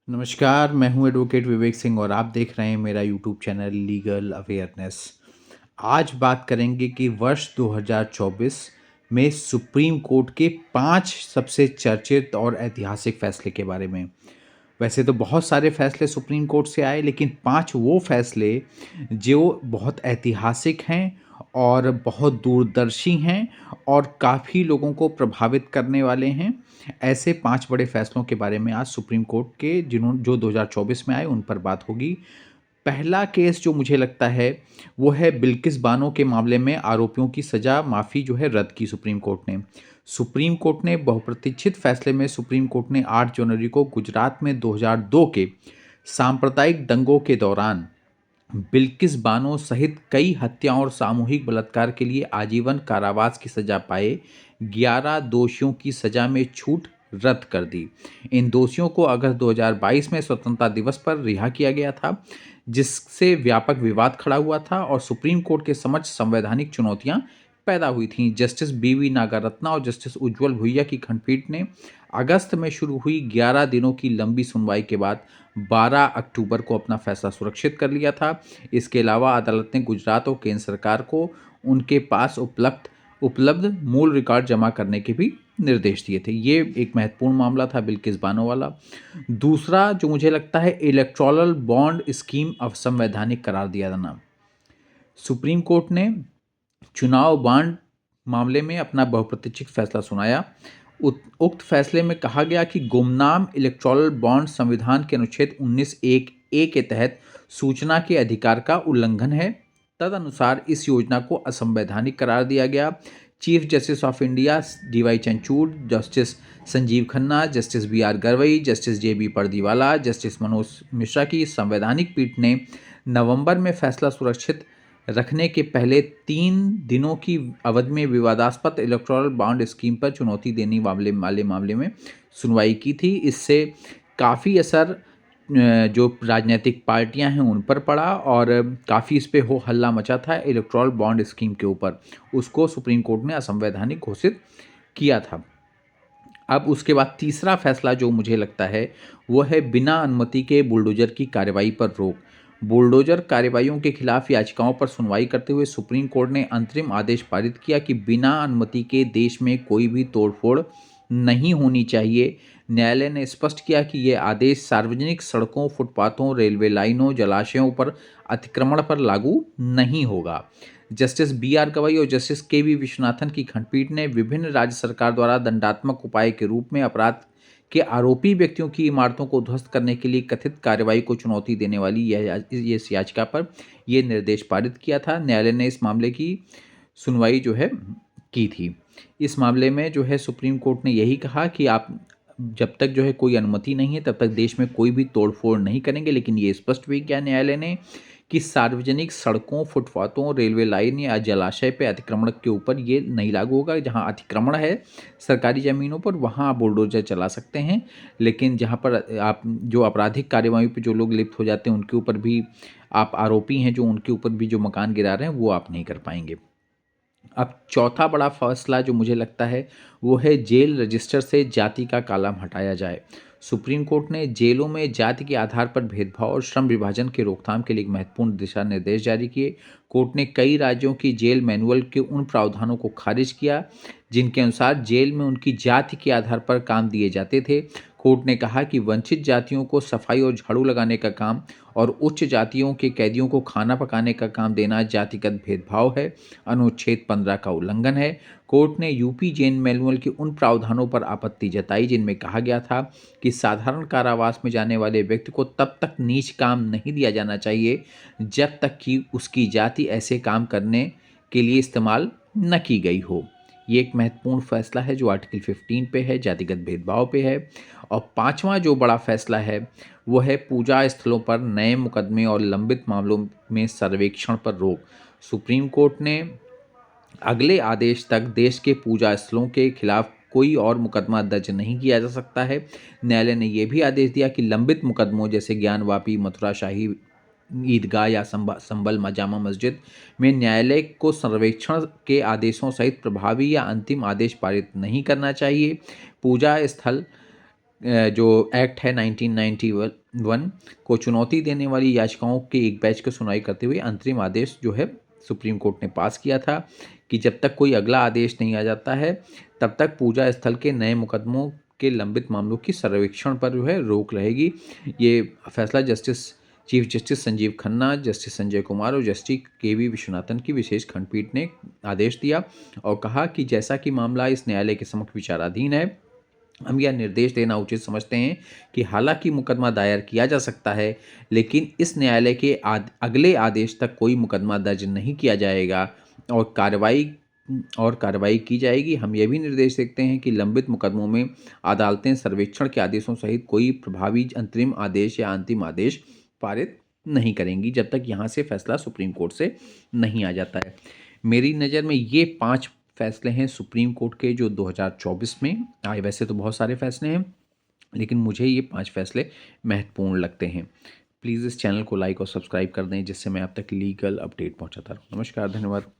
नमस्कार, मैं हूँ एडवोकेट विवेक सिंह और आप देख रहे हैं मेरा यूट्यूब चैनल लीगल अवेयरनेस। आज बात करेंगे कि वर्ष 2024 में सुप्रीम कोर्ट के 5 सबसे चर्चित और ऐतिहासिक फैसले के बारे में। वैसे तो बहुत सारे फैसले सुप्रीम कोर्ट से आए, लेकिन 5 वो फैसले जो बहुत ऐतिहासिक हैं और बहुत दूरदर्शी हैं और काफ़ी लोगों को प्रभावित करने वाले हैं। ऐसे 5 बड़े फैसलों के बारे में आज सुप्रीम कोर्ट के जो 2024 में आए उन पर बात होगी। पहला केस जो मुझे लगता है वो है बिल्किस बानो के मामले में आरोपियों की सज़ा माफ़ी जो है रद्द की सुप्रीम कोर्ट ने। सुप्रीम कोर्ट ने बहुप्रतीक्षित फैसले में सुप्रीम कोर्ट ने 8 जनवरी को गुजरात में 2002 के सांप्रदायिक दंगों के दौरान बिल्किस बानो सहित कई हत्याओं और सामूहिक बलात्कार के लिए आजीवन कारावास की सजा पाए 11 दोषियों की सजा में छूट रद्द कर दी। इन दोषियों को अगस्त 2022 में स्वतंत्रता दिवस पर रिहा किया गया था, जिससे व्यापक विवाद खड़ा हुआ था और सुप्रीम कोर्ट के समक्ष संवैधानिक चुनौतियां पैदा हुई थीं। जस्टिस बीवी नागारत्ना और जस्टिस उज्ज्वल भुइया की खंडपीठ ने अगस्त में शुरू हुई 11 दिनों की लंबी सुनवाई के बाद 12 अक्टूबर को अपना फैसला सुरक्षित कर लिया था। इसके अलावा अदालत ने गुजरात और केंद्र सरकार को उनके पास उपलब्ध मूल रिकॉर्ड जमा करने के भी निर्देश दिए थे। ये एक महत्वपूर्ण मामला था बिल्किस बानो वाला। दूसरा जो मुझे लगता है इलेक्टोरल बॉन्ड स्कीम असंवैधानिक करार दिया जाना। सुप्रीम कोर्ट ने चुनाव बांड मामले में अपना बहुप्रतीक्षित फैसला सुनाया। उक्त फैसले में कहा गया कि गुमनाम इलेक्टोरल बॉन्ड संविधान के अनुच्छेद 19(1)(a) के तहत सूचना के अधिकार का उल्लंघन है। तदनुसार इस योजना को असंवैधानिक करार दिया गया। Chief justice of India DY Chandrachud, justice Sanjiv Khanna, justice BR. Gavai, justice JB. Pardiwala, justice Manoj Mishra की संवैधानिक पीठ ने नवंबर में फैसला सुरक्षित रखने के पहले 3 दिनों की अवधि में विवादास्पद इलेक्टोरल बॉन्ड स्कीम पर चुनौती देने मामले में सुनवाई की थी। इससे काफ़ी असर जो राजनीतिक पार्टियां हैं उन पर पड़ा और काफ़ी इस पे हो हल्ला मचा था इलेक्टोरल बॉन्ड स्कीम के ऊपर। उसको सुप्रीम कोर्ट ने असंवैधानिक घोषित किया था। अब उसके बाद तीसरा फैसला जो मुझे लगता है वो है बिना अनुमति के बुलडोजर की कार्रवाई पर रोक। बुलडोजर कार्रवाइयों के खिलाफ याचिकाओं पर सुनवाई करते हुए सुप्रीम कोर्ट ने अंतरिम आदेश पारित किया कि बिना अनुमति के देश में कोई भी तोड़फोड़ नहीं होनी चाहिए। न्यायालय ने स्पष्ट किया कि यह आदेश सार्वजनिक सड़कों, फुटपाथों, रेलवे लाइनों, जलाशयों पर अतिक्रमण पर लागू नहीं होगा। Justice BR. गवई और जस्टिस के.वी. विश्वनाथन की खंडपीठ ने विभिन्न राज्य सरकार द्वारा दंडात्मक उपाय के रूप में अपराध के आरोपी व्यक्तियों की इमारतों को ध्वस्त करने के लिए कथित कार्रवाई को चुनौती देने वाली इस याचिका पर यह निर्देश पारित किया था। न्यायालय ने इस मामले की सुनवाई जो है की थी। इस मामले में जो है सुप्रीम कोर्ट ने यही कहा कि आप जब तक जो है कोई अनुमति नहीं है तब तक देश में कोई भी तोड़फोड़ नहीं करेंगे, लेकिन ये स्पष्ट भी किया न्यायालय ने कि सार्वजनिक सड़कों, फुटपाथों, रेलवे लाइन या जलाशय पे अतिक्रमण के ऊपर ये नहीं लागू होगा। जहाँ अतिक्रमण है सरकारी ज़मीनों पर वहाँ आप बुलडोजर चला सकते हैं, लेकिन जहाँ पर आप जो आपराधिक कार्यवाही पे जो लोग लिप्त हो जाते हैं उनके ऊपर भी आप आरोपी हैं, जो उनके ऊपर भी जो मकान गिरा रहे हैं वो आप नहीं कर पाएंगे। अब चौथा बड़ा फैसला जो मुझे लगता है वो है जेल रजिस्टर से जाति का कॉलम हटाया जाए। सुप्रीम कोर्ट ने जेलों में जाति के आधार पर भेदभाव और श्रम विभाजन के रोकथाम के लिए एक महत्वपूर्ण दिशा निर्देश जारी किए। कोर्ट ने कई राज्यों की जेल मैनुअल के उन प्रावधानों को खारिज किया जिनके अनुसार जेल में उनकी जाति के आधार पर काम दिए जाते थे। कोर्ट ने कहा कि वंचित जातियों को सफाई और झाड़ू लगाने का काम और उच्च जातियों के कैदियों को खाना पकाने का काम देना जातिगत भेदभाव है, अनुच्छेद 15 का उल्लंघन है। कोर्ट ने यूपी जेल मैनुअल के उन प्रावधानों पर आपत्ति जताई जिनमें कहा गया था कि साधारण कारावास में जाने वाले व्यक्ति को तब तक नीच काम नहीं दिया जाना चाहिए जब तक कि उसकी जाति ऐसे काम करने के लिए इस्तेमाल न की गई हो। ये एक महत्वपूर्ण फैसला है जो आर्टिकल 15 पे है, जातिगत भेदभाव पे है। और पांचवा जो बड़ा फैसला है वो है पूजा स्थलों पर नए मुकदमे और लंबित मामलों में सर्वेक्षण पर रोक। सुप्रीम कोर्ट ने अगले आदेश तक देश के पूजा स्थलों के खिलाफ कोई और मुकदमा दर्ज नहीं किया जा सकता है। न्यायालय ने यह भी आदेश दिया कि लंबित मुकदमों जैसे ज्ञानवापी, मथुरा शाही ईदगाह या संबल जामा मस्जिद में न्यायालय को सर्वेक्षण के आदेशों सहित प्रभावी या अंतिम आदेश पारित नहीं करना चाहिए। पूजा स्थल जो एक्ट है 1991 को चुनौती देने वाली याचिकाओं के एक बैच की सुनवाई करते हुए अंतरिम आदेश जो है सुप्रीम कोर्ट ने पास किया था कि जब तक कोई अगला आदेश नहीं आ जाता है तब तक पूजा स्थल के नए मुकदमों के लंबित मामलों की सर्वेक्षण पर जो है रोक रहेगी। ये फैसला chief justice Sanjiv Khanna, justice Sanjay Kumar और जस्टिस के.वी. विश्वनाथन की विशेष खंडपीठ ने आदेश दिया और कहा कि जैसा कि मामला इस न्यायालय के समक्ष विचाराधीन है, हम यह निर्देश देना उचित समझते हैं कि हालांकि मुकदमा दायर किया जा सकता है, लेकिन इस न्यायालय के अगले आदेश तक कोई मुकदमा दर्ज नहीं किया जाएगा और कार्रवाई की जाएगी। हम यह भी निर्देश देते हैं कि लंबित मुकदमों में अदालतें सर्वेक्षण के आदेशों सहित कोई प्रभावी अंतरिम आदेश या अंतिम आदेश पारित नहीं करेंगी जब तक यहाँ से फैसला सुप्रीम कोर्ट से नहीं आ जाता है। मेरी नज़र में ये 5 फैसले हैं सुप्रीम कोर्ट के जो 2024 में आए। वैसे तो बहुत सारे फैसले हैं, लेकिन मुझे ये 5 फैसले महत्वपूर्ण लगते हैं। प्लीज़ इस चैनल को लाइक और सब्सक्राइब कर दें जिससे मैं आप तक लीगल अपडेट पहुंचाता रहूं। नमस्कार, धन्यवाद।